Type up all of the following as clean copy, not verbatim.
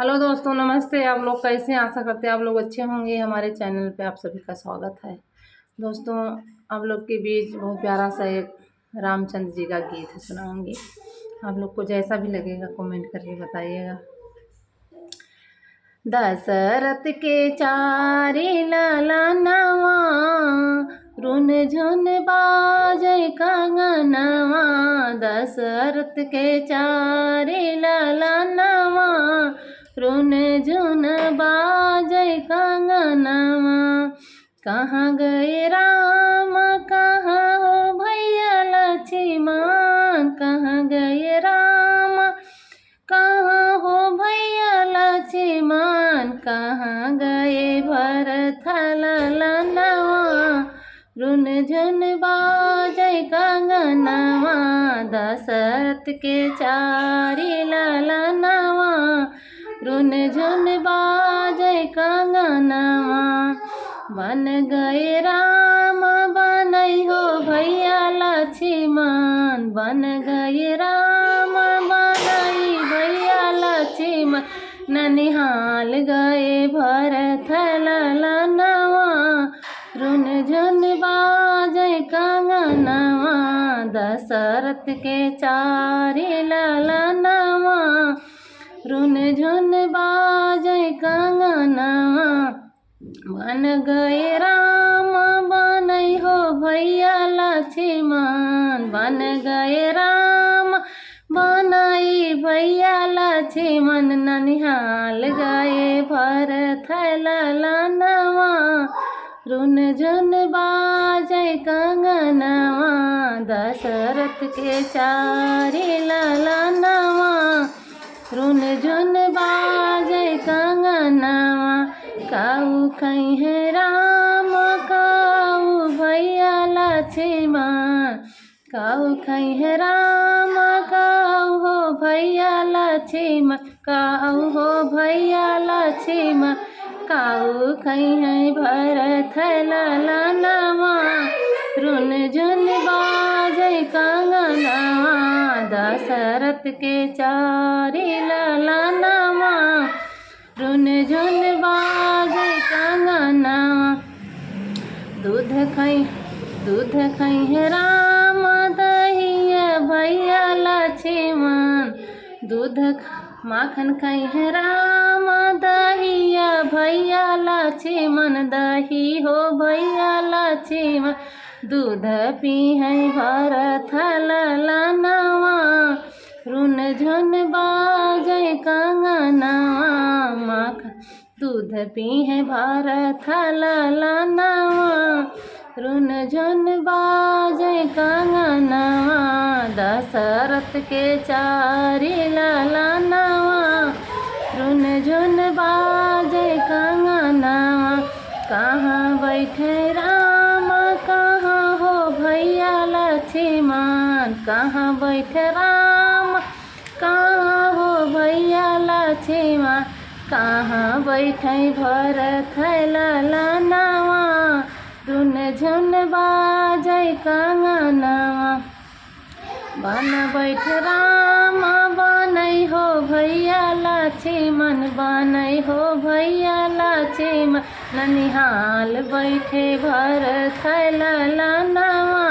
Hello दोस्तों, नमस्ते। आप लोग कैसे हैं? आशा करते हैं आप लोग अच्छे होंगे। हमारे चैनल पे आप सभी का स्वागत है। दोस्तों, आप लोग के बीच बहुत प्यारा सा एक रामचंद्र जी का गीत सुनाऊंगी। आप लोग को जैसा भी लगेगा कमेंट करके बताइएगा। दशरथ के चारि ललनवा, रुन झुन बाजै कंगनवा। दशरथ के चारि ललनवा, रुन झुन बाजै कंगनवा। कहाँ गए राम, कहाँ हो भैया लक्ष्मण। कहाँ गए राम, कहाँ हो भैया लक्ष्मण। कहाँ गए भरत ललनवा, रुन झुन बाजै कंगनवा। दशरथ के चारि ललनवा, रुन झुन बाजै कंगनवा। बन गए राम, बनै हो भैया लक्ष्मण। बन गए राम, बनै भैया लक्ष्मण। ननिहाल गए भरत ललनवा, रुन झुन बाजै कंगनवा। दशरथ के चारि ललनवा, रुन झुन बाजै कंगनवा। बन गए राम, बनै हो भैया लक्ष्मण। बन गए राम, बनै भैया लक्ष्मण। ननिहाल गए भरत ललनवा, रुन झुन बाजै कंगनवा। दशरथ के चारि ललनवा, रुन झुन बाजै कंगनवा। काऊ कहे राम, काऊ भैया लक्ष्मण। काऊ कहे राम, काऊ हो भैया लक्ष्मण। काऊ हो भैया लक्ष्मण। काऊ कहे भरत ललनवा, रुन झुन बाजै कंगनवा। दशरथ के चारि ललनवा, रुन झुन बाजै कंगनवा। दूध खैहे राम, दहिया भैया लक्ष्मण। माखन खैहे राम, दहिया भैया लक्ष्मण। दही हो भैया लक्ष्मण। दूध पीहे भरत ललनवा, रुन झुन बाजै कंगनवा। दूध पीहे भरत ललनवा, रुन झुन बाजै कंगनवा। दशरथ के चारि ललनवा, रुन झुन बाजै कंगनवा। कहाँ बैठे राम, कहाँ हो भैया लक्ष्मण। कहाँ बैठे राम, कहाँ हो भैया लक्ष्मण। कहाँ बैठे भरत ललनवा, रुन झुन बाजै कंगनवा। बन बैठ राम, बनै हो भैया लक्ष्मण। बनै हो भैया लक्ष्मण। ननिहाल बैठे भरत ललनवा,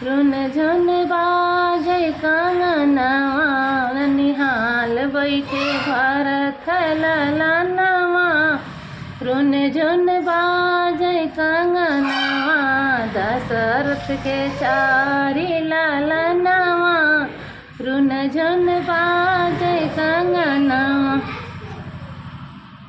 रुन झुन बाजै कंगनवा। ननिहाल बैठे भरत ललनवा, रुन झुन बाजै कंगनवा। दशरथ के चारि ललनवा, रुन झुन बाजै कंगनवा।